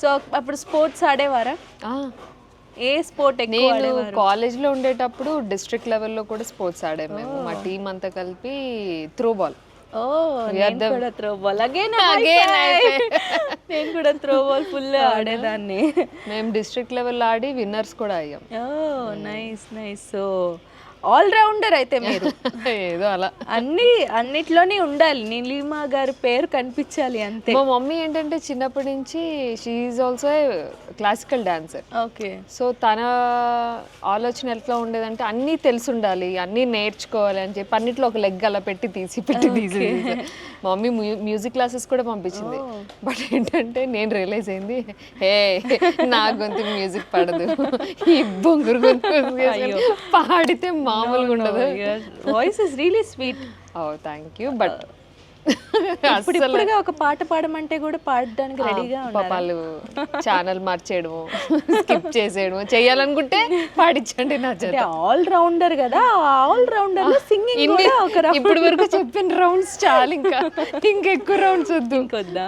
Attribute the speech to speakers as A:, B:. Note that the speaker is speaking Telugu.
A: సో అప్పుడు స్పోర్ట్స్ ఆడేవారా?
B: ఆ,
A: ఏ స్పోర్ట్ ఎక్కువ
B: నేను
A: ఆడేవారు?
B: కాలేజ్లో ఉండేటప్పుడు డిస్ట్రిక్ట్ లెవెల్లో కూడా స్పోర్ట్స్ ఆడాము మేము. మా టీం అంతా కలిపి త్రో బాల్.
A: ఓ నేను కూడా త్రో బాల్ అగైన్ నేను కూడా త్రో బాల్ ఫుల్ ఆడేదాన్ని.
B: మేము డిస్ట్రిక్ట్ లెవెల్లో ఆడి విన్నర్స్ కూడా అయ్యాం.
A: Oh nice nice. So all rounder అయితే మీరు.
B: ఏదో అలా.
A: అన్నిట్లోనే ఉండాలి, నీలిమా గారి పేరు కనిపించాలి అంతే.
B: మా మమ్మీ ఏంటంటే చిన్నప్పటి నుంచి she is also classical dancer.
A: Okay.
B: So తన ఆలోచన ఎట్లా ఉండేదంటే అన్నీ తెలిసి ఉండాలి, అన్నీ నేర్చుకోవాలి అని చెప్పి అన్నిట్లో ఒక లెగ్ అలా పెట్టి తీసి మా మమ్మీ మ్యూజిక్ క్లాసెస్ కూడా పంపించింది. బట్ ఏంటంటే నేను రియలైజ్ అయింది, హే నా గొంతు మ్యూజిక్ పడదు, ఈ బొంగురు గొంతు పాడితే మామూలుగా ఉండదు.
A: Voice is really sweet.
B: Oh thank you. But
A: ఇప్పుడుగా ఒక పాట పాడమంటే కూడా పాడడానికి రెడీగా ఉన్నారు.
B: పాపాలు ఛానల్ మార్చేయడము, స్కిప్ చేసేయడము చేయాలనుకుంటే పాడించండి నా చేత.
A: ఆల్ రౌండర్ కదా, ఆల్ రౌండర్ లో సింగింగ్ కూడా ఒక
B: ఇప్పుడు వరకు చెప్పిన రౌండ్స్ చాలు, ఇంకా ఎక్కువ రౌండ్స్ వద్దు.
A: ఇంకొద్దా?